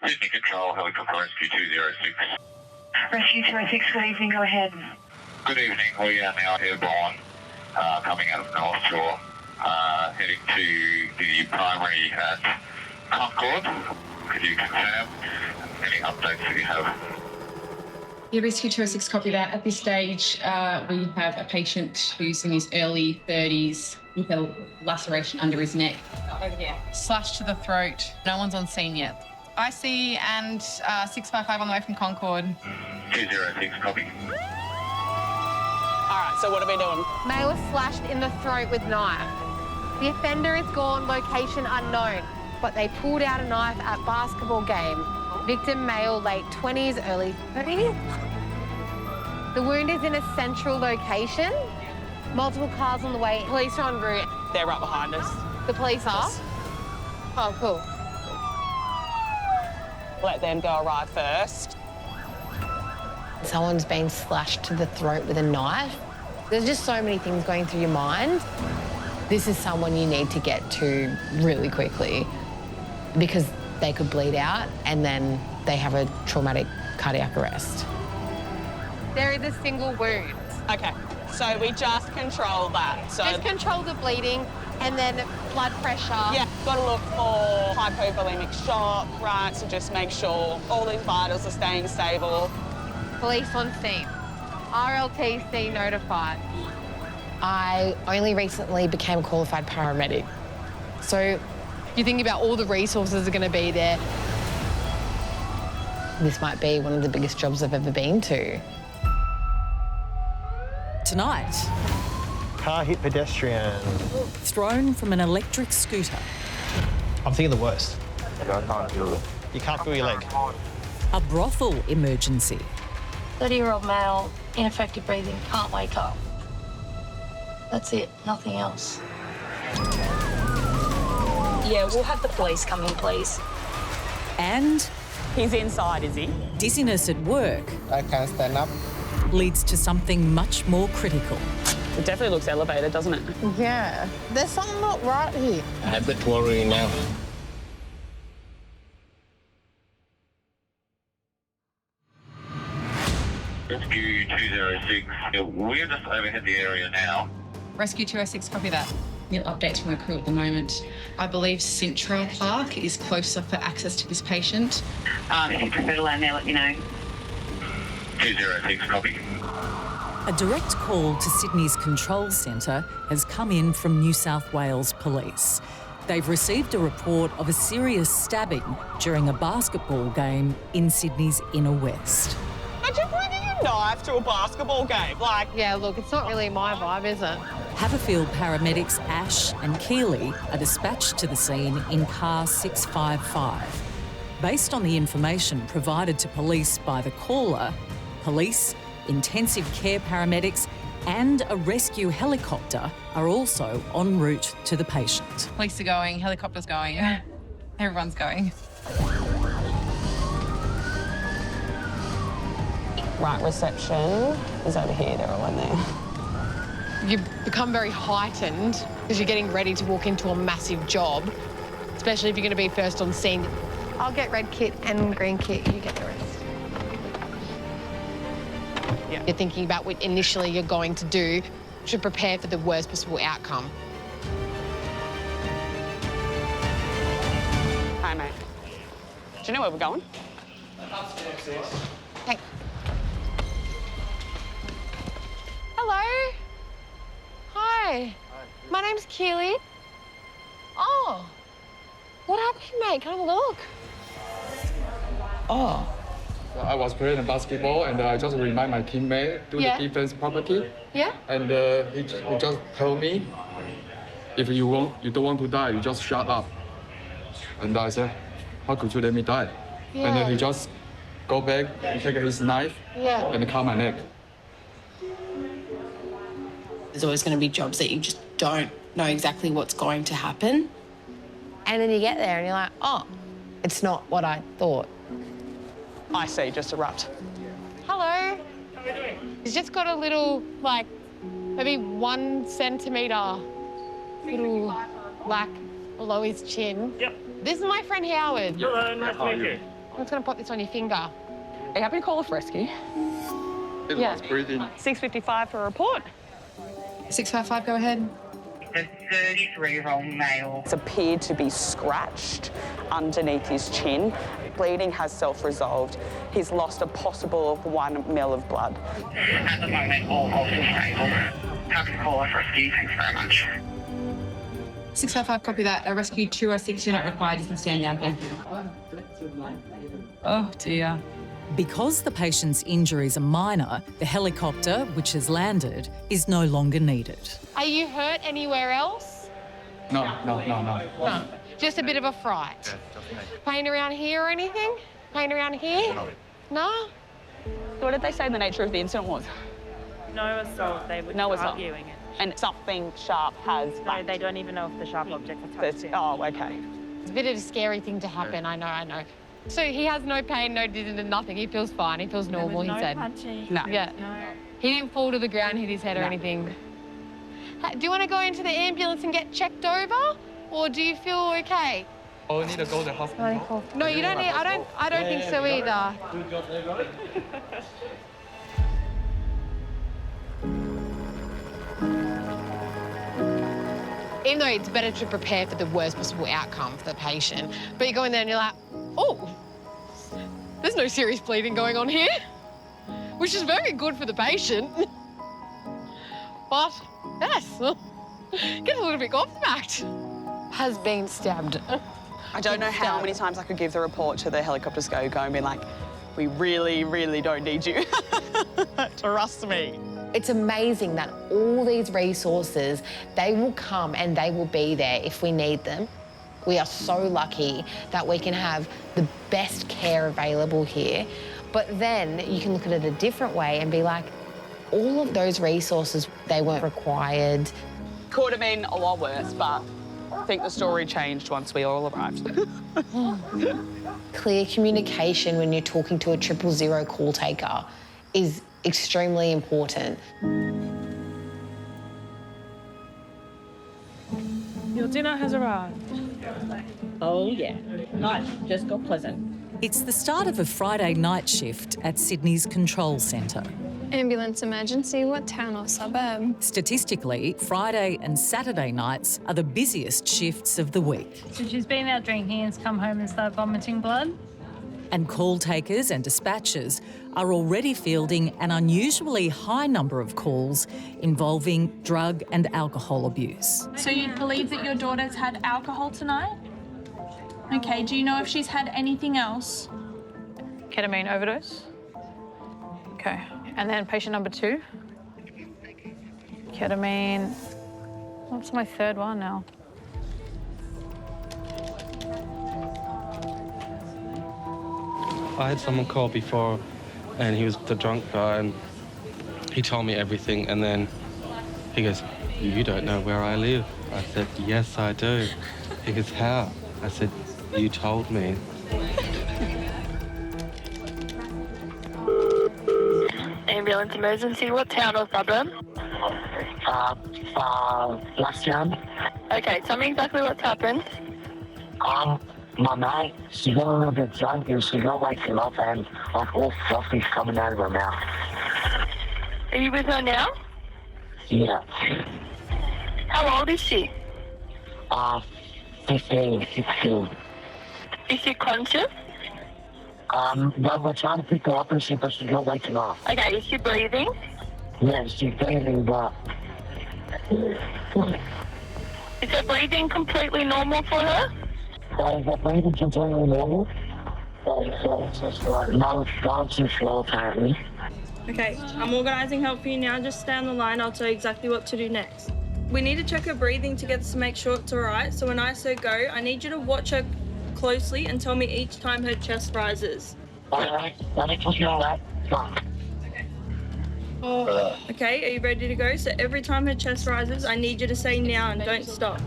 Sydney Control, Helicopter Rescue 206. Rescue 206, good evening, go ahead. Good evening, we are now airborne, coming out of North Shore, heading to the primary at Concord. Could you confirm any updates that you have? Yeah, Rescue 206, copy that. At this stage, we have a patient who's in his early 30s with a laceration under his neck. Over here. Slash to the throat. No one's on scene yet. IC and 655 on the way from Concord. 206, copy. All right, so what are we doing? Male was slashed in the throat with knife. The offender is gone, location unknown, but they pulled out a knife at basketball game. Victim male, late 20s, early 30s. The wound is in a central location. Multiple cars on the way. Police are en route. They're right behind us. The police are? Oh, cool. Let them go arrive first. Someone's been slashed to the throat with a knife. There's just so many things going through your mind. This is someone you need to get to really quickly because they could bleed out and then they have a traumatic cardiac arrest. There is a single wound. Okay, so we just control that. So Just control the bleeding and then blood pressure. yeah, got to look for hypovolemic shock, right? So just make sure all these vitals are staying stable. Police on scene. RLTC notified. I only recently became a qualified paramedic. So you think about all the resources that are going to be there. This might be one of the biggest jobs I've ever been to. Tonight, Car hit pedestrian. thrown from an electric scooter. I'm thinking the worst. I can't feel it. You can't feel your leg. A brothel emergency. 30-year-old male, ineffective breathing, can't wake up. That's it, nothing else. Yeah, we'll have the police come in, please. And He's inside, is he? dizziness at work I can't stand up. leads to something much more critical. It definitely looks elevated, doesn't it? Yeah, there's something not right here. I have a bit worrying now. Rescue 206, we're just overhead the area now. Rescue 206, copy that. We'll update from the crew at the moment. I believe Central Park is closer for access to this patient. If you prefer to land there, let me know. 206, copy. A direct call to Sydney's control centre has come in from New South Wales Police. They've received a report of a serious stabbing during a basketball game in Sydney's inner west. Imagine bringing a knife to a basketball game. Like, Yeah, look, it's not really my vibe, is it? Haverfield paramedics Ash and Keeley are dispatched to the scene in car 655. Based on the information provided to police by the caller, police, intensive care paramedics and a rescue helicopter are also en route to the patient. Police are going, helicopter's going. Everyone's going. right, reception is over here. They're all in there. You become very heightened because you're getting ready to walk into a massive job, especially if you're going to be first on scene. I'll get red kit and green kit. You get the rest. Yeah. You're thinking about what initially you're going to do to prepare for the worst possible outcome. Hi, mate. Do you know where we're going? Hey. Hello. Hi. My name's Keely. Oh. What happened, mate? Can I have a look? Oh. I was playing basketball and I just remind my teammate do Yeah. the defense property. Yeah? And he just told me, if you don't want to die, you just shut up. And I said, how could you let me die? Yeah. And then he just go back and take his knife Yeah. and cut my neck. There's always going to be jobs that you just don't know exactly what's going to happen. And then you get there and you're like, oh, it's not what I thought. I see, just erupt. Hello. How are you doing? He's just got a little, like, maybe 1 centimetre little black below his chin. Yep. This is my friend Howard. Hello, nice to meet you. I'm just going to put this on your finger. Are you happy to call off rescue? Yeah. Breathing. 6:55 for a report. 655, go ahead. The 33-year-old male. It's appeared to be scratched underneath his chin. Bleeding has self-resolved. He's lost a possible 1 ml of blood. At the moment, all pulses stable. Happy to call off rescue. Thanks very much. 655, copy that. A rescue 206, you're not required. You can stand down, thank you. Oh, dear. Because the patient's injuries are minor, the helicopter, which has landed, is no longer needed. Are you hurt anywhere else? No. No. Just a bit of a fright. Pain around here or anything? Pain around here? No? What did they say the nature of the incident was? No assault. They would No be assault. arguing it. And something sharp has... No, they don't even know if the sharp object was touched him. Oh, okay. It's a bit of a scary thing to happen, I know. So he has no pain, no dizziness, nothing. He feels fine. He feels normal, he said. No. Yeah. No. He didn't fall to the ground, hit his head or anything. Do you want to go into the ambulance and get checked over? Or do you feel okay? Oh, you need to go to the hospital. No, you don't need... I don't think so either. Even though it's better to prepare for the worst possible outcome for the patient. But you go in there and you're like, oh, there's no serious bleeding going on here, which is very good for the patient. But, yes, get a little bit gobsmacked. Has been stabbed. I don't know how many times I could give the report to the helicopter go and be like, we really, really don't need you. Trust me. It's amazing that all these resources, they will come and they will be there if we need them. We are so lucky that we can have the best care available here. But then you can look at it a different way and be like, all of those resources, they weren't required. Could have been a lot worse, but I think the story changed once we all arrived. Clear communication when you're talking to a 000 call taker is extremely important. Your dinner has arrived. Oh, yeah. Nice. Just got pleasant. It's the start of a Friday night shift at Sydney's control centre. Ambulance emergency, what town or suburb? Statistically, Friday and Saturday nights are the busiest shifts of the week. So she's been out drinking and's come home and started vomiting blood? And call takers and dispatchers are already fielding an unusually high number of calls involving drug and alcohol abuse. So you believe that your daughter's had alcohol tonight? Okay, do you know if she's had anything else? Ketamine overdose. Okay. And then patient number 2. Ketamine. What's my third one now? I had someone call before, and he was the drunk guy, and he told me everything, and then he goes, "You don't know where I live." I said, "Yes, I do." He goes, "How?" I said, "You told me." Ambulance emergency, what town or suburb? Blacktown. Okay, tell me exactly what's happened. My mate, she got a little bit drunk and she got waking up and like all frothy's coming out of her mouth. Are you with her now? Yeah. How old is she? 15, 16. Is she conscious? Well, we're trying to pick her up and shit, but she's not waking up. Okay, is she breathing? Yeah, she's breathing, but... Is her breathing completely normal for her? Is her breathing completely normal? No, it's gone too slow, apparently. Okay, I'm organising help for you now. Just stay on the line. I'll tell you exactly what to do next. We need to check her breathing together to make sure it's all right. So when I say go, I need you to watch her closely and tell me each time her chest rises. Alright, let me put you on that. Okay, are you ready to go? So every time her chest rises, I need you to say now and don't stop.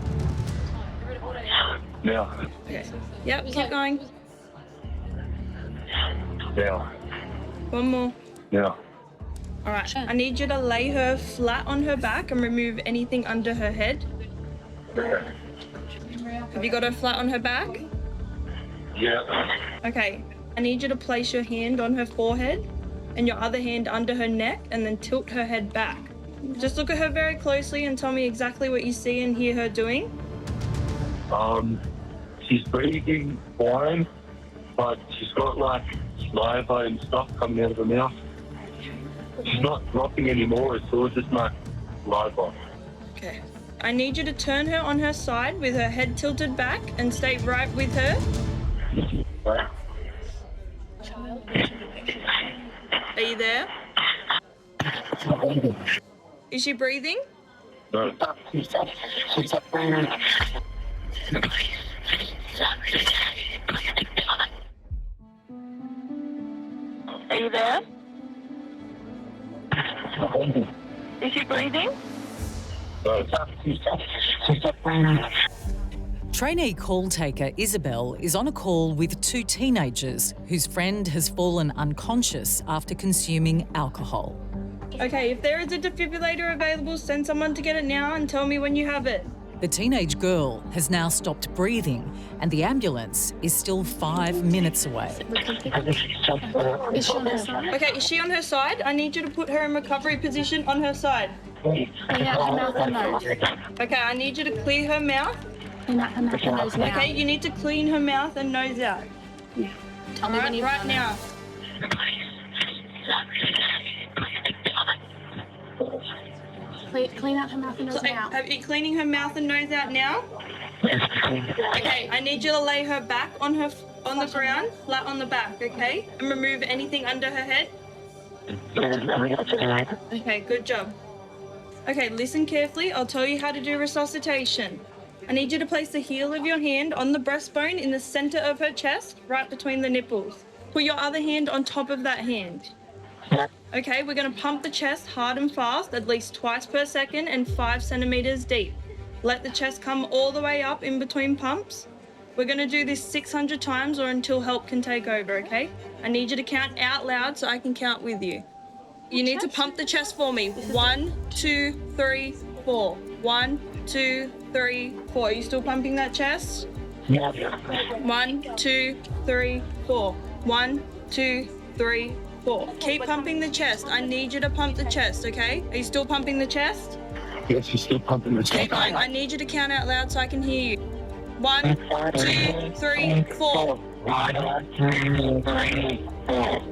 Yeah. Okay. Yep, keep going. Yeah. One more. Yeah. All right, I need you to lay her flat on her back and remove anything under her head. Have you got her flat on her back? Yeah. Okay, I need you to place your hand on her forehead and your other hand under her neck and then tilt her head back. Just look at her very closely and tell me exactly what you see and hear her doing. She's breathing fine, but she's got like saliva and stuff coming out of her mouth. She's not dropping anymore, it's all just like saliva. Okay. I need you to turn her on her side with her head tilted back and stay right with her. Are you there? Is she breathing? No. Are you there? Is she breathing? Trainee call taker Isabel is on a call with two teenagers whose friend has fallen unconscious after consuming alcohol. Okay, if there is a defibrillator available, send someone to get it now and tell me when you have it. The teenage girl has now stopped breathing and the ambulance is still 5 minutes away. Is she on her side? Okay, is she on her side? I need you to put her in recovery position on her side. Clean out her mouth and nose. Okay, I need you to clear her mouth. Clean out her mouth and nose now. Okay, you need to clean her mouth and nose out. Tell me when you've right done now. Clean out her mouth and nose now. Are you cleaning her mouth and nose out now? Okay, I need you to lay her back on the ground, flat on the back, okay? And remove anything under her head. Okay, good job. Okay, listen carefully. I'll tell you how to do resuscitation. I need you to place the heel of your hand on the breastbone in the center of her chest, right between the nipples. Put your other hand on top of that hand. Okay, we're going to pump the chest hard and fast, at least twice per second and 5 centimeters deep. Let the chest come all the way up in between pumps. We're going to do this 600 times or until help can take over, okay? I need you to count out loud so I can count with you. You need to pump the chest for me. 1, 2, 3, 4. 1, 2, 3, 4. Are you still pumping that chest? Yeah. 1, 2, 3, 4. 1, 2, 3, 4. Keep pumping the chest. I need you to pump the chest, okay? Are you still pumping the chest? Yes, she's still pumping the chest. Keep going. I need you to count out loud so I can hear you. 1, 2, 3, 4. 1, 2, 3, 4.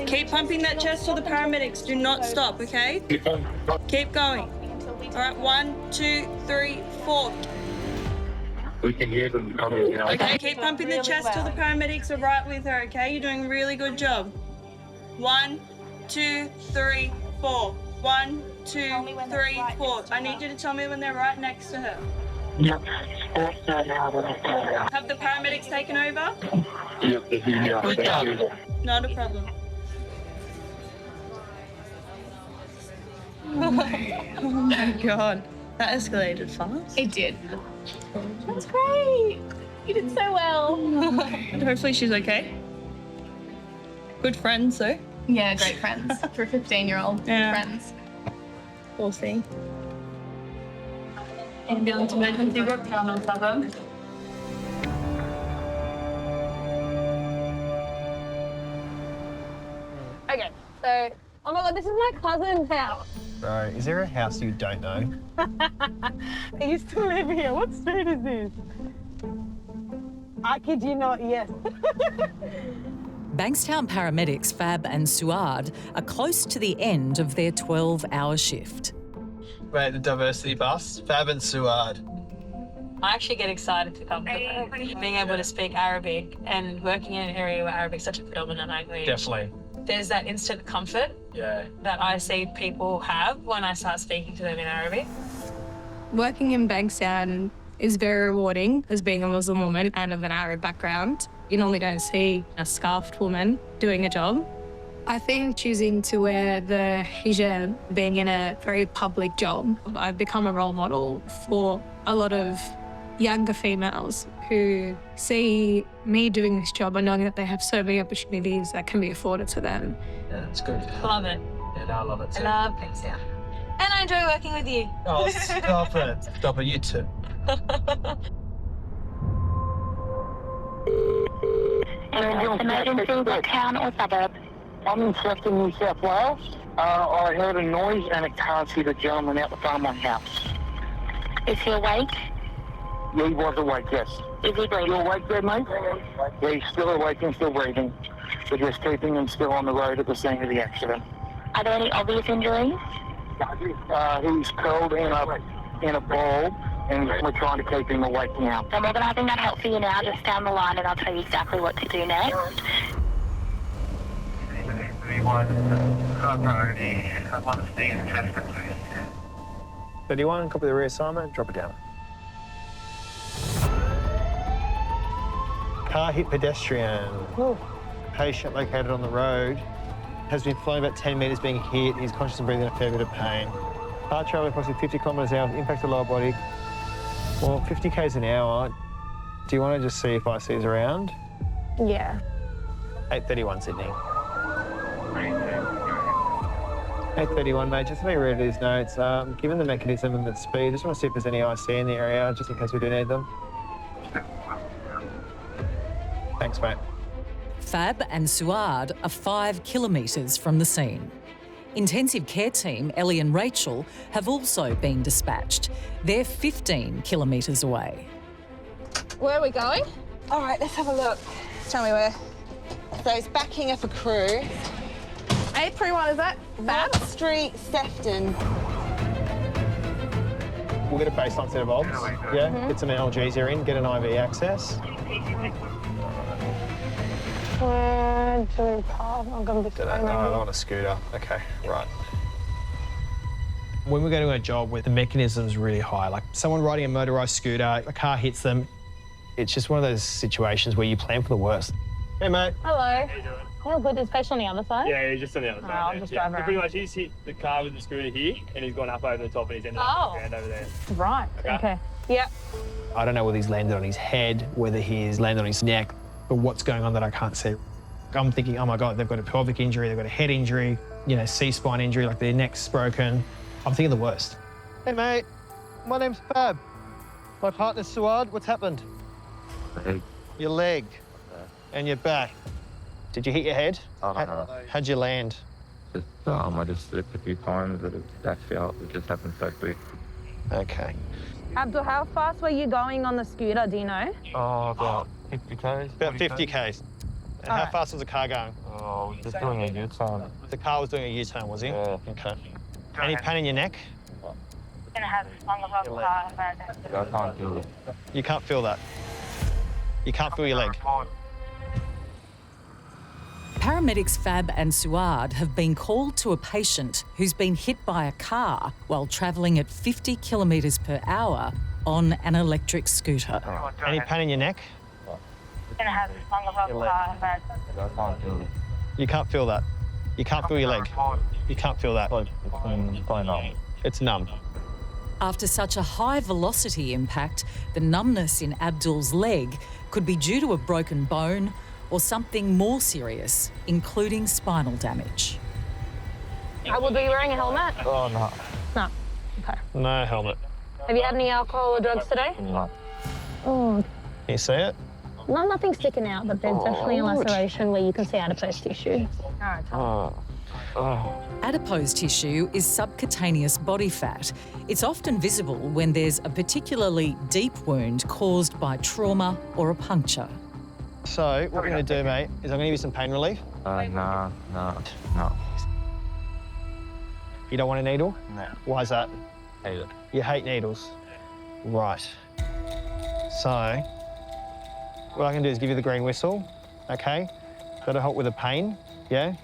Keep pumping that chest till the paramedics. Do not stop, okay? Keep going. All right, 1, 2, 3, 4. We can hear them coming now. Okay, keep pumping the chest till the paramedics are right with her, okay? You're doing a really good job. 1, 2, 3, 4. 1, 2, 3, 4. I need you to tell me when they're right next to her. Yep. Have the paramedics taken over? Yep, they're here now. Not a problem. Oh my god. That escalated fast. It did. That's great. You did so well. And hopefully she's okay. Good friends, though. Yeah, great friends. For a 15-year-old, friends. We'll see. Ambulance emergency work down on suburb. Okay, so, oh my god, this is my cousin's house. Bro, is there a house you don't know? I used to live here. What street is this? I kid you not, yes. Bankstown paramedics Fab and Suad are close to the end of their 12-hour shift. Wait, the diversity bus? Fab and Suad. I actually get excited to come to work. Being able to speak Arabic and working in an area where Arabic is such a predominant language. Definitely. There's that instant comfort that I see people have when I start speaking to them in Arabic. Working in Bankstown is very rewarding as being a Muslim woman and of an Arab background. You normally don't see a scarfed woman doing a job. I think choosing to wear the hijab, being in a very public job, I've become a role model for a lot of younger females who see me doing this job and knowing that they have so many opportunities that can be afforded to them. Yeah, that's good. Love it. Yeah, I love it too. I love Bankstown. And I enjoy working with you. Oh, stop it. Stop it, you too. Emergency, what town or suburb? I'm in Sefton, New South Wales. I heard a noise and I can't see the gentleman out the front of my house. Is he awake? Yeah, he was awake, yes. Is he breathing? You awake there, mate? Yeah, he's still awake and still breathing. We're just keeping him still on the road at the scene of the accident. Are there any obvious injuries? He's curled in a ball and we're trying to keep him awake now. I'm organising that help for you now, just down the line, and I'll tell you exactly what to do next. 31, copy the reassignment, drop it down. Car hit pedestrian. Patient located on the road. Has been flown about 10 metres being hit. He's conscious and breathing a fair bit of pain. Car travelling approximately 50 kilometres an hour, impacted lower body. Well, 50 k's an hour. Do you want to just see if IC's around? Yeah. 8:31 Sydney. 8:31, mate. Just to make read these notes, given the mechanism and the speed, just want to see if there's any IC in the area, just in case we do need them. Thanks, mate. Fab and Suad are 5 kilometres from the scene. Intensive care team Ellie and Rachel have also been dispatched. They're 15 kilometres away. Where are we going? All right, let's have a look. Tell me where. So it's backing up a crew. 831, is that? Fab Street, Sefton. We'll get a baseline set of obs, yeah? Get some analgesia in, get an IV access. I'm going to be on a scooter. Okay, right. When we're going to a job where the mechanism's really high, like someone riding a motorised scooter, a car hits them, it's just one of those situations where you plan for the worst. Hey, mate. Hello. How you doing? Oh, good. Is patient on the other side? Yeah, he's just on the other side. I'll just drive around. Pretty much, he's hit the car with the scooter here, and he's gone up over the top, and he's ended up on the ground over there. Right. Okay. Yep. I don't know whether he's landed on his head, whether he's landed on his neck, but what's going on that I can't see. I'm thinking, oh my God, they've got a pelvic injury, they've got a head injury, you know, C-spine injury, like their neck's broken. I'm thinking the worst. Hey, mate. My name's Fab. My partner's Suad. What's happened? Leg. Your leg and your back. Did you hit your head? I don't know. How'd you land? I just slipped a few times, but that felt, it just happened so quick. Okay. Abdul, how fast were you going on the scooter, do you know? Oh, about 50 k's. About 50 k's. And how fast was the car going? Oh, just doing a U-turn. The car was doing a U-turn, was he? Yeah. Okay. Any pain in your neck? Gonna have on the road car. I can't do it. You can't feel that? You can't feel your leg? Paramedics Fab and Suad have been called to a patient who's been hit by a car while travelling at 50 kilometres per hour on an electric scooter. Any pain in your neck? Gonna have on the road car. I can't do it. You can't feel that? You can't feel your leg? You can't feel that? It's numb. After such a high velocity impact, the numbness in Abdul's leg could be due to a broken bone or something more serious, including spinal damage. Will be wearing a helmet? Oh, no. No. Okay. No helmet. Have you had any alcohol or drugs today? No. Oh. Can you see it? No, nothing sticking out, but there's definitely a laceration where you can see adipose tissue. All right. Adipose tissue is subcutaneous body fat. It's often visible when there's a particularly deep wound caused by trauma or a puncture. So, what we're going to do, mate, is I'm going to give you some pain relief. No. You don't want a needle? No. Why is that? Hate it. You hate needles? Right. So, what I can do is give you the green whistle, okay? That'll help with the pain, yeah?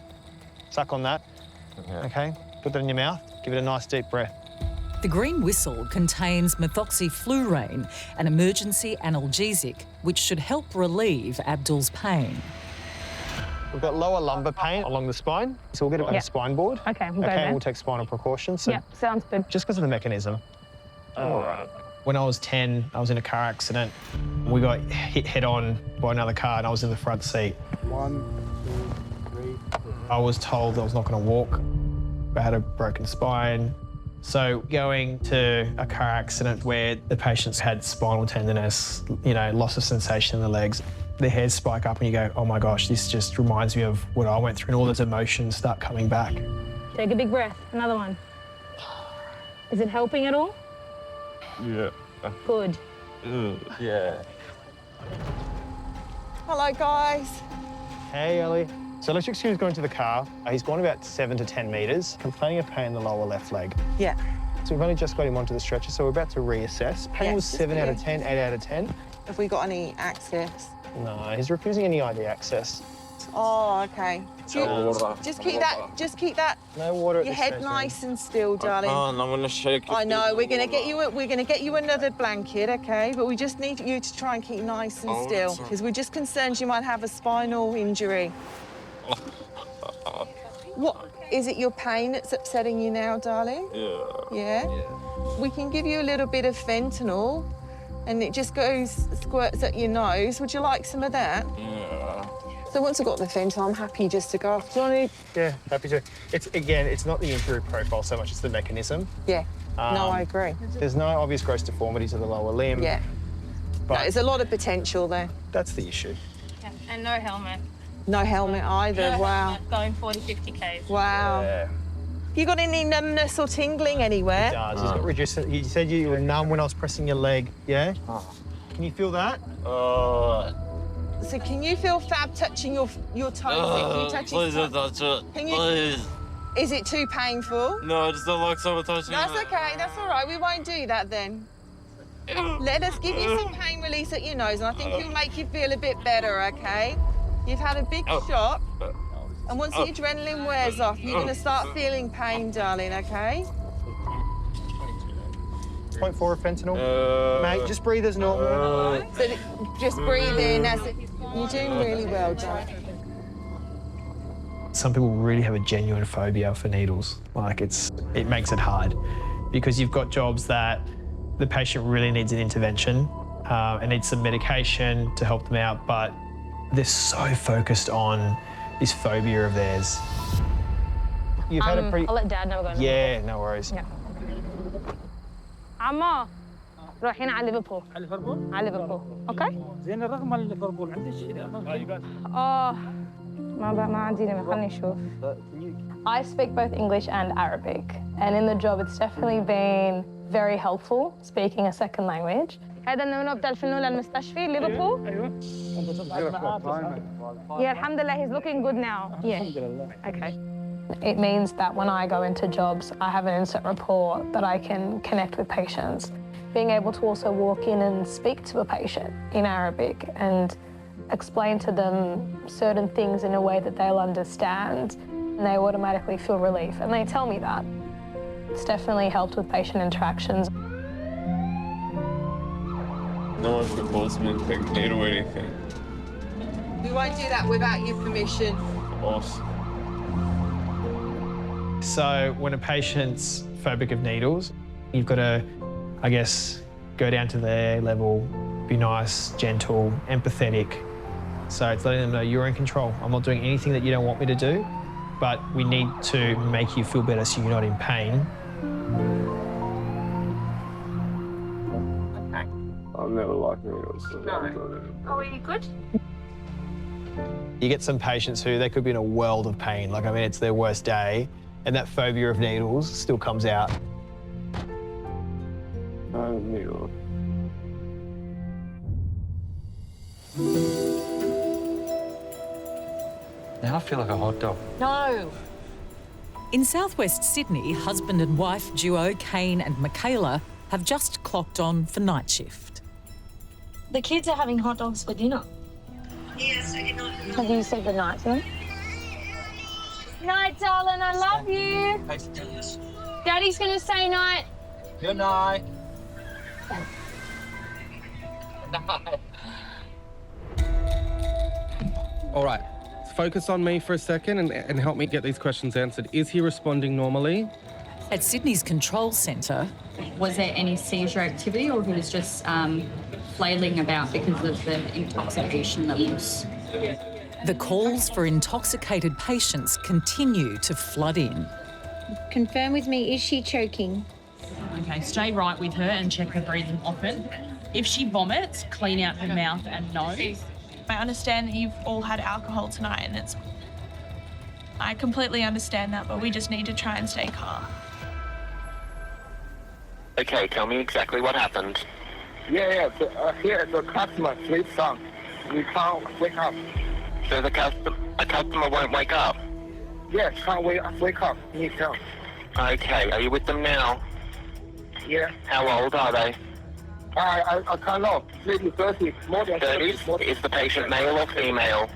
Suck on that, okay? Put that in your mouth, give it a nice deep breath. The green whistle contains methoxyflurane, an emergency analgesic, which should help relieve Abdul's pain. We've got lower lumbar pain along the spine, so we'll get a spine board. Okay, we'll go there. We'll take spinal precautions. So sounds good. just because of the mechanism. All right. When I was 10, I was in a car accident. We got hit head-on by another car and I was in the front seat. 1, 2, 3. I was told I was not going to walk. I had a broken spine. So going to a car accident where the patients had spinal tenderness, you know, loss of sensation in the legs, the hairs spike up and you go, oh my gosh, this just reminds me of what I went through, and all those emotions start coming back. Take a big breath. Another one. Is it helping at all? Yeah. Good. Yeah. Hello, guys. Hey, Ellie. So let's excuse he's going to the car. He's gone about 7 to 10 metres, complaining of pain in the lower left leg. Yeah. So we've only just got him onto the stretcher, so we're about to reassess. Pain was 7 out of 10, 8 out of 10. Have we got any access? No, he's refusing any ID access. Oh, okay. Just keep that. No water. Your head nice and still, darling. I'm gonna shake it. I know. We're gonna get you another blanket, okay? But we just need you to try and keep nice and still, because we're just concerned you might have a spinal injury. What is it? Your pain that's upsetting you now, darling? Yeah. Yeah. We can give you a little bit of fentanyl, and it just squirts at your nose. Would you like some of that? Yeah. So once I've got the fentanyl, I'm happy just to go off. Do you want to? Yeah, happy to. It's not the injury profile so much, it's the mechanism. Yeah. No, I agree. There's no obvious gross deformities of the lower limb. Yeah. But there's a lot of potential there. That's the issue. Yeah. And no helmet. No helmet either. No wow. helmet, going 40, 50 Ks. Wow. Yeah. You got any numbness or tingling anywhere? He does. He's got reduced. You said you were numb when I was pressing your leg. Yeah. Can you feel that? So can you feel Fab touching your toes? Can you touch Please his don't touch it. Can you? Please. Is it too painful? No, I just don't like someone touching That's me. okay. That's all right. We won't do that then. Let us give you some pain release at your nose, and I think it'll make you feel a bit better, okay? You've had a big shock, and once the adrenaline wears off, you're going to start feeling pain, darling, okay? 0.4 of fentanyl. Mate, just breathe as normal. So just breathe in. You're doing really well, darling. Some people really have a genuine phobia for needles. Like it makes it hard because you've got jobs that the patient really needs an intervention and needs some medication to help them out, but they're so focused on this phobia of theirs. You've had a pretty... I'll let Dad know we're going. Yeah, no worries. Yeah. عمو رايحين على ليفربول. على ليفربول. اوكي؟ زين الرقم مال ليفربول عندي شيء. ما عندي خليني اشوف. I speak both English and Arabic, and in the job it's definitely been very helpful speaking a second language. هذا النمو بتاع الفنون للمستشفى ليفربول. Yeah, alhamdulillah, he's looking good now. Yeah. Okay. It means that when I go into jobs, I have an instant report that I can connect with patients. Being able to also walk in and speak to a patient in Arabic and explain to them certain things in a way that they'll understand, and they automatically feel relief. And they tell me that. It's definitely helped with patient interactions. No one should force me to take a needle or anything. We won't do that without your permission. Of course. So when a patient's phobic of needles, you've got to, I guess, go down to their level, be nice, gentle, empathetic. So it's letting them know you're in control. I'm not doing anything that you don't want me to do, but we need to make you feel better so you're not in pain. I've never liked needles. So No. Oh, are you good? You get some patients who they could be in a world of pain. Like, I mean, it's their worst day, and that phobia of needles still comes out. No needles. Now I feel like a hot dog. No. In southwest Sydney, husband and wife duo Kane and Michaela have just clocked on for night shift. The kids are having hot dogs for dinner. Yes, I did not know. Have you said good night to them? Night, darling, I love you. Daddy's gonna say night. Good night. All right, focus on me for a second and help me get these questions answered. Is he responding normally? At Sydney's control centre, Was there any seizure activity, or he was just flailing about because of the intoxication levels? the calls for intoxicated patients continue to flood in. Confirm with me, is she choking? Okay, stay right with her and check her breathing often. If she vomits, clean out her mouth and nose. I understand that you've all had alcohol tonight and I completely understand that, but we just need to try and stay calm. Okay, tell me exactly what happened. Yeah. Here the customer sleeps on. We can't wake up. So a customer won't wake up? Yes, can't wake up. Need help. Okay, are you with them now? Yeah. How old are they? I can't know. Maybe 30, more than 30. 30s? Is the patient male or female?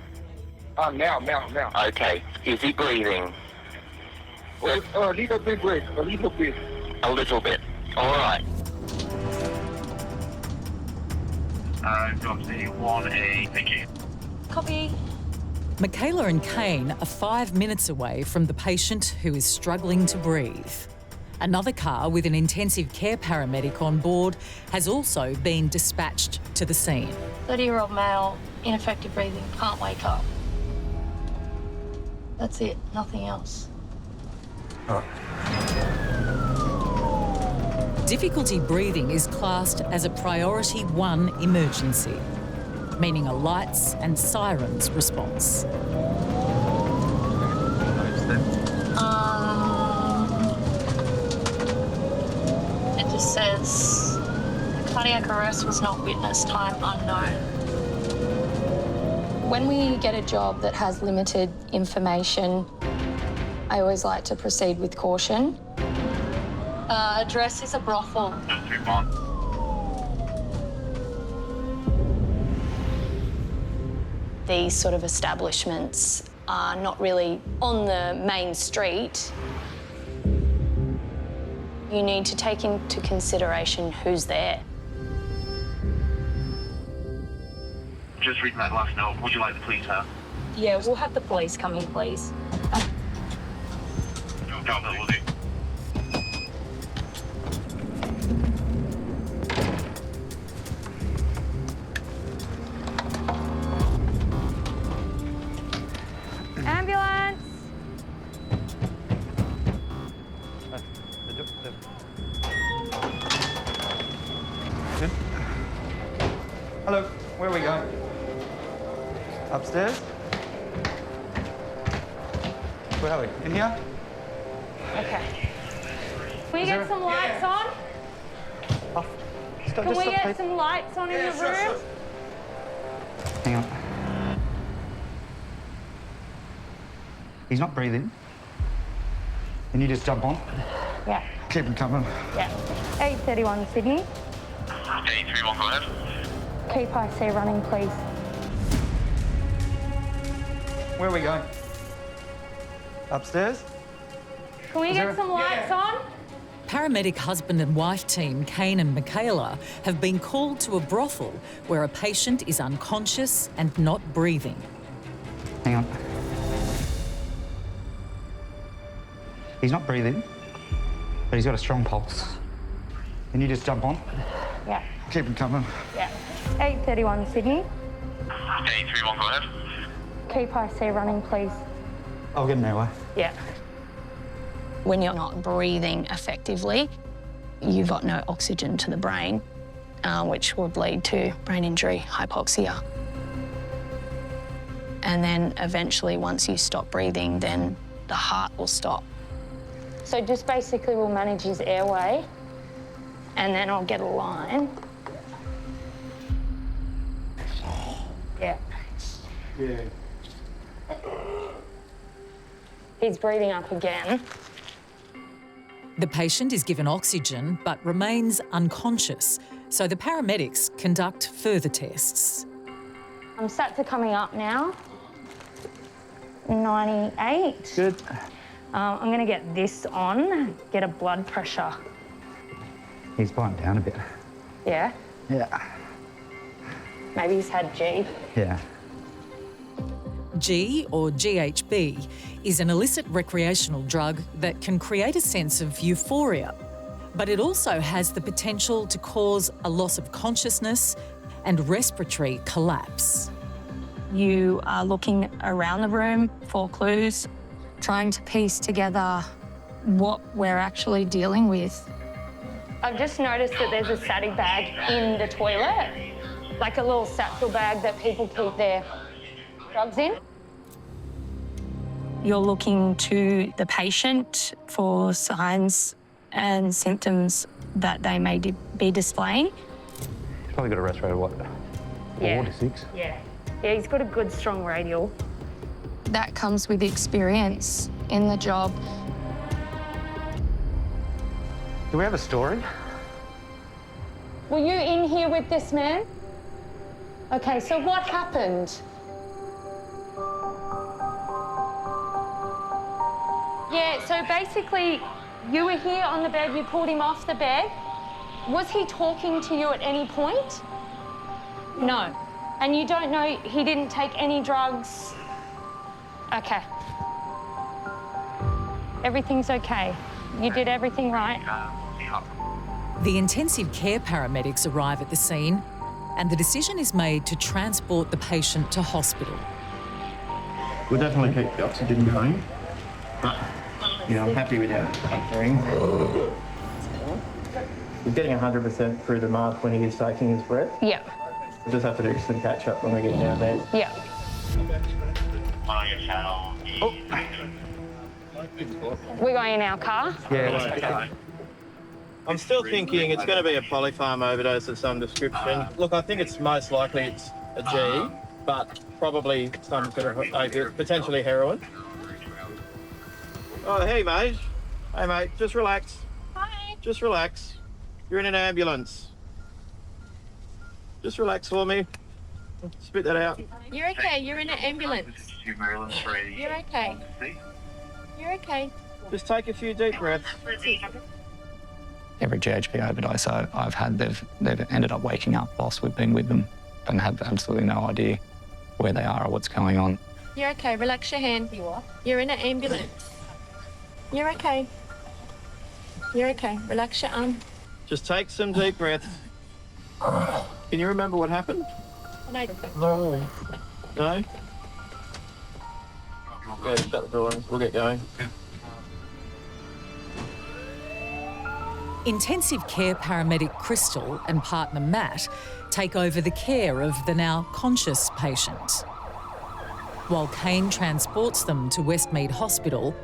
Male. Okay. Is he breathing? A little bit. A little bit. All right. Dropsy 1A, thank you. Copy. Michaela and Kane are 5 minutes away from the patient who is struggling to breathe. Another car with an intensive care paramedic on board has also been dispatched to the scene. 30-year-old male, ineffective breathing, can't wake up. That's it, nothing else. Difficulty breathing is classed as a Priority 1 emergency, meaning a lights and sirens response. It just says cardiac arrest was not witnessed, time unknown. When we get a job that has limited information, I always like to proceed with caution. Address is a brothel. These sort of establishments are not really on the main street. You need to take into consideration who's there. Just reading that last note. Would you like the police out? Yeah, we'll have the police come in, please. No problem, will do. Ambulance! Hello, where are we going? Upstairs? Where are we? In here? Okay. Can we get some lights on? Can we get some lights on in the room? Hang on. He's not breathing. Can you just jump on? Yeah. Keep him coming. Yeah. 831 Sydney. 831, go ahead. Keep IC running, please. Where are we going? Upstairs? Can we get some lights on? Paramedic husband and wife team Kane and Michaela have been called to a brothel where a patient is unconscious and not breathing. Hang on. He's not breathing, but he's got a strong pulse. Can you just jump on? Yeah. Keep him coming. Yeah. 831 Sydney. 831, go ahead. Keep IC running, please. I'll get him that way. Yeah. When you're not breathing effectively, you've got no oxygen to the brain, which would lead to brain injury, hypoxia. And then eventually, once you stop breathing, then the heart will stop. So just basically we'll manage his airway and then I'll get a line. Yeah. Yeah. He's breathing up again. The patient is given oxygen but remains unconscious, so the paramedics conduct further tests. Stats are coming up now. 98. Good. I'm going to get this on, get a blood pressure. He's biting down a bit. Yeah? Yeah. Maybe he's had G. Yeah. G, or GHB, is an illicit recreational drug that can create a sense of euphoria, but it also has the potential to cause a loss of consciousness and respiratory collapse. You are looking around the room for clues, trying to piece together what we're actually dealing with. I've just noticed that there's a satty bag in the toilet. like a little satchel bag that people keep their drugs in. You're looking to the patient for signs and symptoms that they may be displaying. Probably got a rest rate of what? 4 to 6? Yeah, he's got a good, strong radial. That comes with experience in the job. Do we have a story? Were you in here with this man? Okay, so what happened? Yeah, so basically, you were here on the bed, you pulled him off the bed. Was he talking to you at any point? No. And you don't know he didn't take any drugs? Okay. Everything's okay. You did everything right. The intensive care paramedics arrive at the scene and the decision is made to transport the patient to hospital. We'll definitely keep the oxygen going, but I'm happy with how it's pumping. We're getting 100% through the mask when he is taking his breath. Yeah. We'll just have to do some catch up when we get down there. Yeah. We're going in our car? Yeah. I'm still thinking it's going to be a polypharm overdose of some description. Look, I think it's most likely it's a G, but probably some sort of potentially heroin. Oh, hey, mate. Hey, mate, just relax. Hi. Just relax. You're in an ambulance. Just relax for me. Spit that out. You're okay. You're in an ambulance. You're okay. You're okay. Just take a few deep breaths. Every GHB overdose I've had, they've ended up waking up whilst we've been with them and have absolutely no idea where they are or what's going on. You're okay. Relax your hand. You are? You're in an ambulance. You're okay. You're okay. Relax your arm. Just take some deep breaths. Can you remember what happened? No. No? Yeah, shut the door and we'll get going. Intensive care paramedic Crystal and partner Matt take over the care of the now conscious patient. While Kane transports them to Westmead Hospital,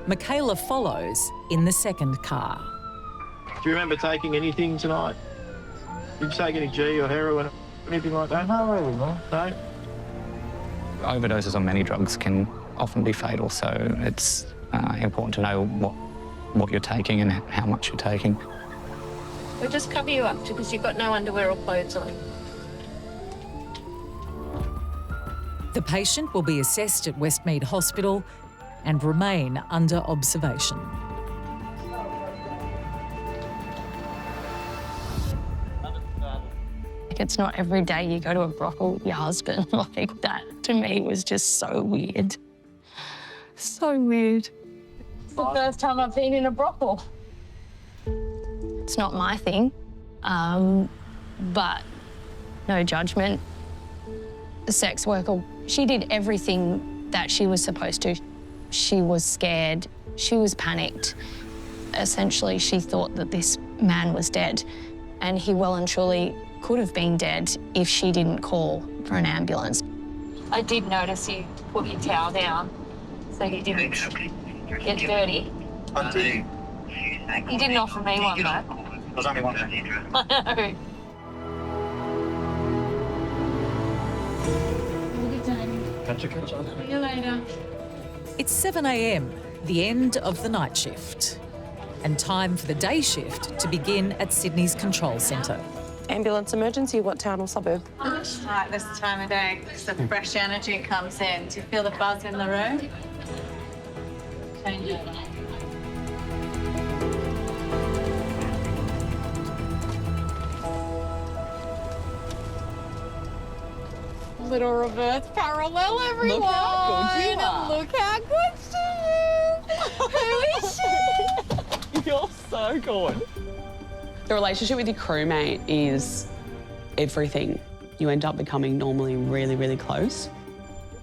Michaela follows in the second car. Do you remember taking anything tonight? Did you take any G or heroin, anything like that? No, really, no. No? Overdoses on many drugs can often be fatal, so it's important to know what you're taking and how much you're taking. We'll just cover you up because you've got no underwear or clothes on. The patient will be assessed at Westmead Hospital and remain under observation. It's not every day you go to a brothel with your husband. Like, that to me was just so weird. So weird. It's the first time I've been in a brothel. It's not my thing, but no judgment. The sex worker, she did everything that she was supposed to. She was scared, she was panicked. Essentially, she thought that this man was dead, and he well and truly could have been dead if she didn't call for an ambulance. I did notice you put your towel down so you didn't get dirty. You didn't offer me one, though. There's only one. I know. Catch you. See you later. It's 7 a.m, the end of the night shift, and time for the day shift to begin at Sydney's control centre. Ambulance emergency, what town or suburb? I just like this time of day because the fresh energy comes in. Do you feel the buzz in the room? Change it. Little reverse parallel, everyone. Look how good you are. Look how good she is. Who is she? You're so good. The relationship with your crewmate is everything. You end up becoming normally really, really close.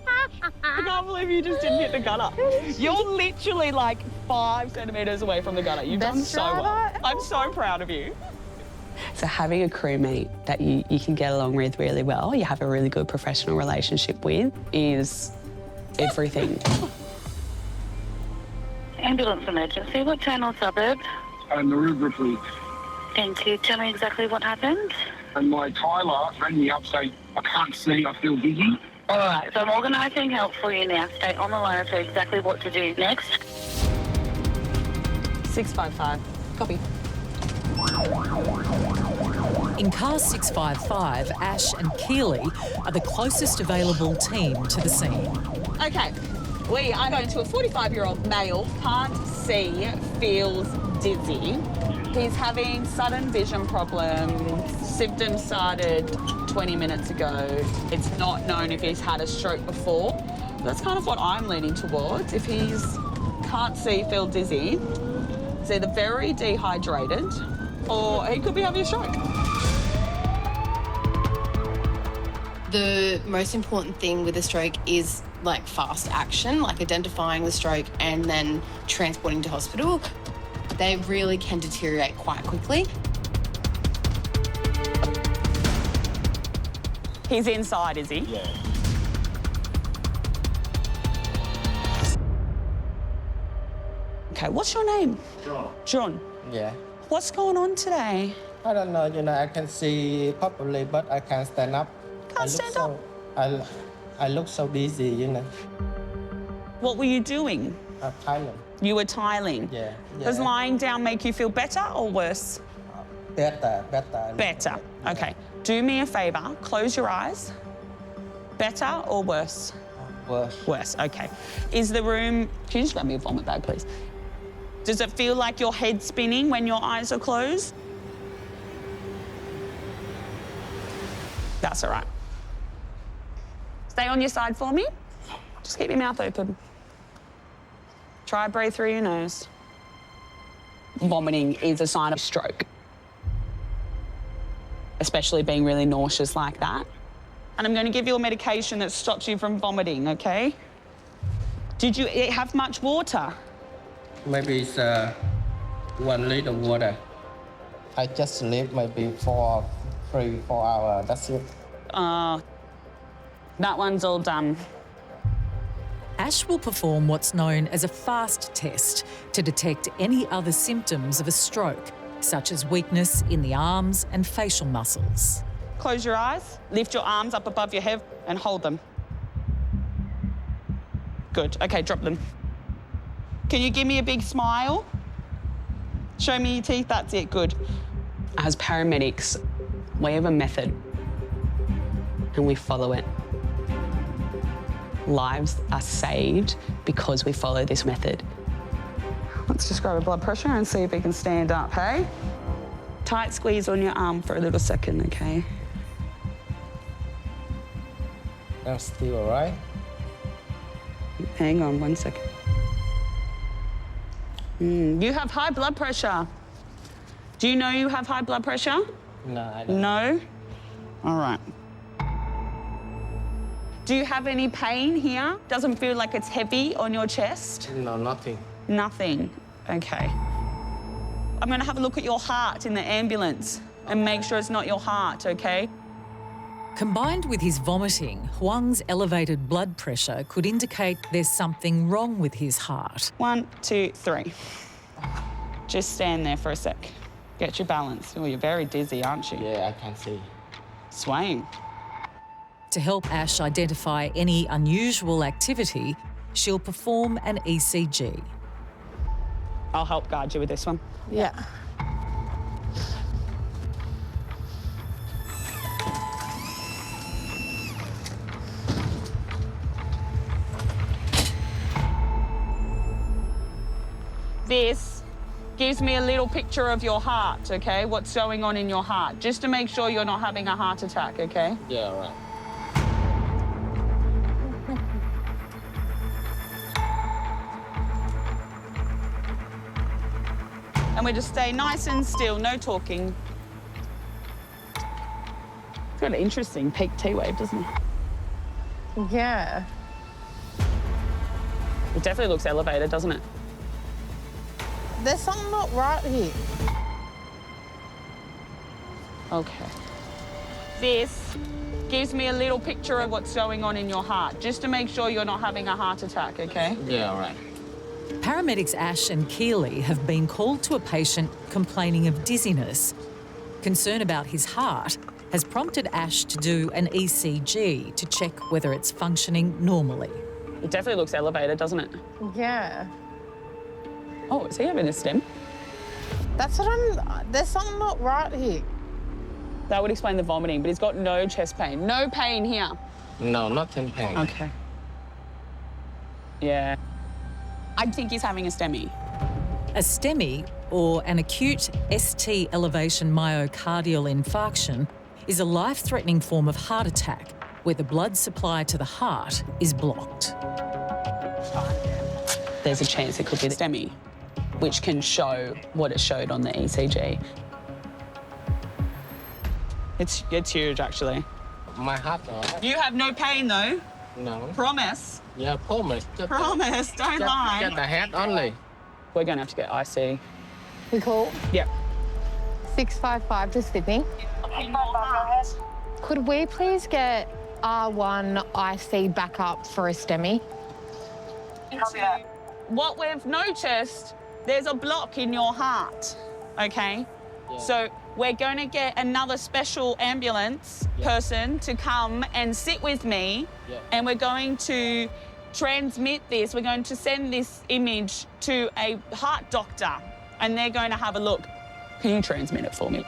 I can't believe you just didn't hit the gutter. You're literally like 5 centimetres away from the gutter. You've done so well. I'm so proud of you. So having a crewmate that you can get along with really well, you have a really good professional relationship with, is everything. Ambulance emergency. What town or suburb? Narrated, please. Thank you. Tell me exactly what happened. And my Tyler rang me up saying, I can't see, I feel dizzy. All right, so I'm organising help for you now. Stay on the line for exactly what to do next. 655. Copy. In car 655, Ash and Keely are the closest available team to the scene. Okay, we are going to a 45-year-old male, can't see, feels dizzy. He's having sudden vision problems. Symptoms started 20 minutes ago. It's not known if he's had a stroke before. That's kind of what I'm leaning towards. If he's can't see, feel dizzy, he's either very dehydrated or he could be having a stroke. The most important thing with a stroke is like fast action, like identifying the stroke and then transporting to hospital. They really can deteriorate quite quickly. He's inside, is he? Yeah. Okay, what's your name? John. John. Yeah. What's going on today? I don't know, I can see properly, but I can't stand up. Can't stand up? I look so dizzy, What were you doing? Tiling. You were tiling? Yeah. Does lying down make you feel better or worse? Better. Better. Okay. Do me a favour, close your eyes. Better or worse? Worse. Worse, okay. Is the room... Can you just grab me a vomit bag, please? Does it feel like your head's spinning when your eyes are closed? That's all right. Stay on your side for me. Just keep your mouth open. Try breathe through your nose. Vomiting is a sign of stroke, especially being really nauseous like that. And I'm going to give you a medication that stops you from vomiting, okay? Did you have much water? Maybe it's 1 liter water. I just sleep maybe 3-4 hours, that's it. That one's all done. Ash will perform what's known as a fast test to detect any other symptoms of a stroke, such as weakness in the arms and facial muscles. Close your eyes, lift your arms up above your head and hold them. Good, okay, drop them. Can you give me a big smile? Show me your teeth, that's it, good. As paramedics, we have a method and we follow it. Lives are saved because we follow this method. Let's just grab a blood pressure and see if we can stand up, hey? Tight squeeze on your arm for a little second, okay? I'm still all right. Hang on 1 second. You have high blood pressure. Do you know you have high blood pressure? No, I don't. No? All right. Do you have any pain here? Doesn't feel like it's heavy on your chest? No, nothing. Nothing. Okay. I'm going to have a look at your heart in the ambulance and make sure it's not your heart, okay? Combined with his vomiting, Huang's elevated blood pressure could indicate there's something wrong with his heart. 1, 2, 3. Just stand there for a sec. Get your balance. Oh, you're very dizzy, aren't you? Yeah, I can see. Swaying. To help Ash identify any unusual activity, she'll perform an ECG. I'll help guide you with this one. Yeah. This gives me a little picture of your heart, okay? What's going on in your heart, just to make sure you're not having a heart attack, okay? Yeah, all right. And we just stay nice and still, no talking. It's got an interesting peak T-wave, doesn't it? Yeah. It definitely looks elevated, doesn't it? There's something not right here. Okay. This gives me a little picture of what's going on in your heart, just to make sure you're not having a heart attack, okay? Yeah, all right. Paramedics Ash and Keely have been called to a patient complaining of dizziness. Concern about his heart has prompted Ash to do an ECG to check whether it's functioning normally. It definitely looks elevated, doesn't it? Yeah. Oh, is he having a stem? That's what I'm... There's something not right here. That would explain the vomiting, but he's got no chest pain. No pain here. No, nothing pain. Okay. Yeah. I think he's having a STEMI. A STEMI, or an acute ST elevation myocardial infarction, is a life-threatening form of heart attack where the blood supply to the heart is blocked. There's a chance it could be the STEMI, which can show what it showed on the ECG. It's huge, actually. My heart, all right. You have no pain, though? No. Promise? Yeah, promise. Promise, don't lie. Get the head only. We're going to have to get IC. We call? Yep. 655 to Sydney. Could we please get R1 IC back up for a STEMI? What we've noticed, there's a block in your heart, okay? Yeah. So we're going to get another special ambulance person to come and sit with me, and we're going to transmit this. We're going to send this image to a heart doctor, and they're going to have a look. Can you transmit it for me?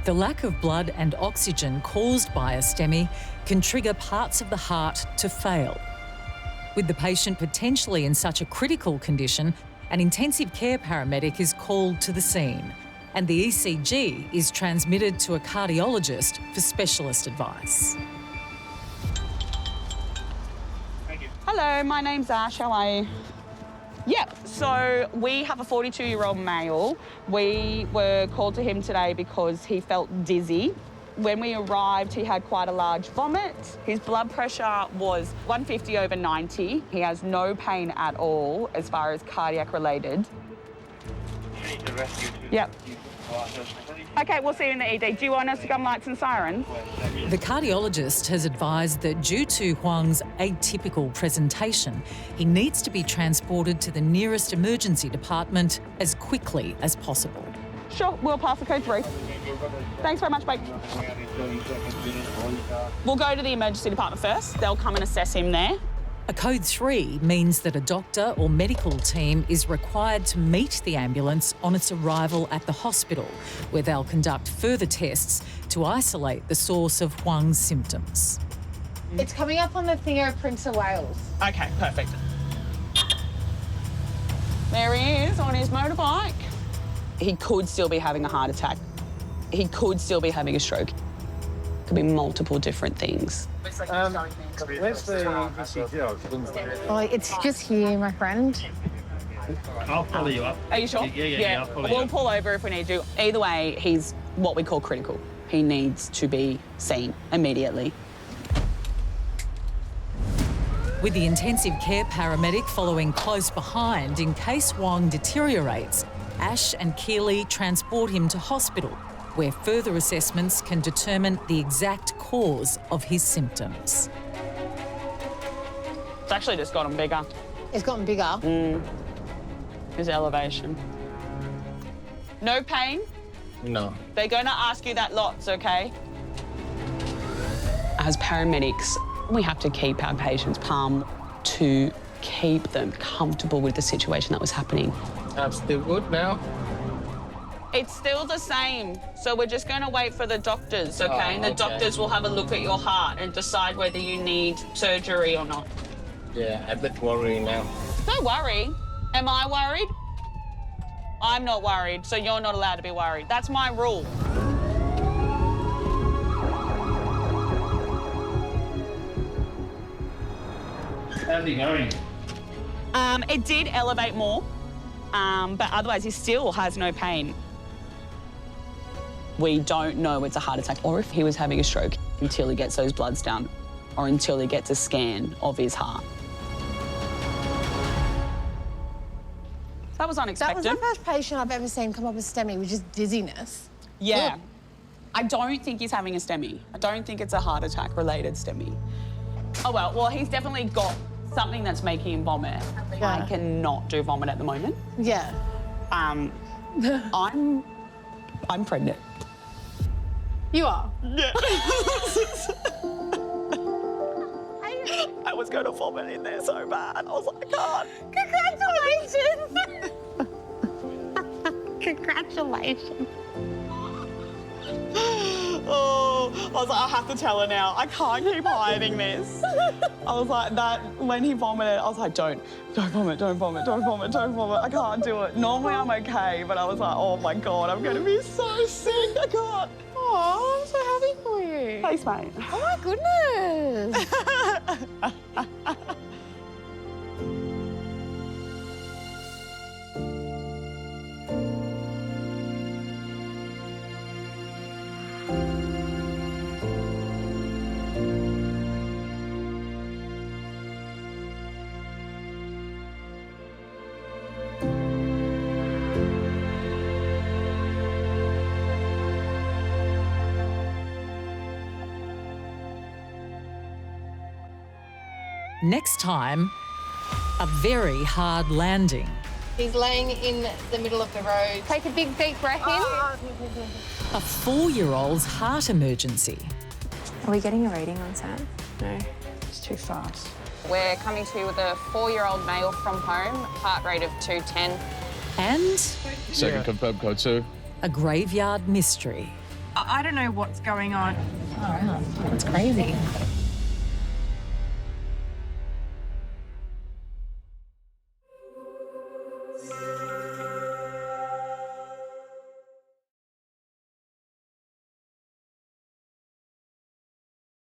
The lack of blood and oxygen caused by a STEMI can trigger parts of the heart to fail. With the patient potentially in such a critical condition, an intensive care paramedic is called to the scene, and the ECG is transmitted to a cardiologist for specialist advice. Hello, my name's Ash. How are you? Yep, so we have a 42-year-old male. We were called to him today because he felt dizzy. When we arrived, he had quite a large vomit. His blood pressure was 150/90. He has no pain at all as far as cardiac related. Yep. Okay, we'll see you in the ED. Do you want us to come lights and sirens? The cardiologist has advised that due to Huang's atypical presentation, he needs to be transported to the nearest emergency department as quickly as possible. Sure, we'll pass the code 3. Thanks very much, mate. We'll go to the emergency department first. They'll come and assess him there. A code 3 means that a doctor or medical team is required to meet the ambulance on its arrival at the hospital, where they'll conduct further tests to isolate the source of Huang's symptoms. It's coming up on the thing of Prince of Wales. Okay, perfect. There he is on his motorbike. He could still be having a heart attack. He could still be having a stroke. Could be multiple different things. Where's the ECG? Oh, it's just here, my friend. I'll follow you up. Are you sure? Yeah, I'll follow you We'll up. pull over if we need to. Either way, he's what we call critical. He needs to be seen immediately. With the intensive care paramedic following close behind in case Huang deteriorates, Ash and Keely transport him to hospital, where further assessments can determine the exact cause of his symptoms. It's actually just gotten bigger. It's gotten bigger? His elevation. No pain? No. They're going to ask you that lots, okay? As paramedics, we have to keep our patients calm to keep them comfortable with the situation that was happening. I'm still good now. It's still the same. So we're just going to wait for the doctors, okay? And the doctors will have a look at your heart and decide whether you need surgery or not. Yeah, I'm a bit worried now. Don't worry. Am I worried? I'm not worried, so you're not allowed to be worried. That's my rule. How's he going? It did elevate more, but otherwise he still has no pain. We don't know it's a heart attack or if he was having a stroke until he gets those bloods down or until he gets a scan of his heart. That was unexpected. That was the first patient I've ever seen come up with STEMI, which is dizziness. Yeah. I don't think he's having a STEMI. I don't think it's a heart attack related STEMI. Oh, well, he's definitely got something that's making him vomit. Yeah. I cannot do vomit at the moment. Yeah. I'm pregnant. You are? Yeah. I was going to vomit in there so bad. I was like, I can't. Congratulations. Congratulations. Oh, I was like, I have to tell her now. I can't keep hiding this. I was like, when he vomited, I was like, don't vomit, don't vomit, don't vomit, don't vomit. I can't do it. Normally I'm okay, but I was like, oh my God, I'm going to be so sick. I can't. Oh, I'm so happy for you. Thanks, mate. Oh my goodness. Next time, a very hard landing. He's laying in the middle of the road. Take a big deep breath in. A 4-year-old's heart emergency. Are we getting a reading on Sam? No, it's too fast. We're coming to you with a 4-year-old male from home, heart rate of 210. And Second confirmed code 2. a graveyard mystery. I don't know what's going on. Oh, wow. That's crazy.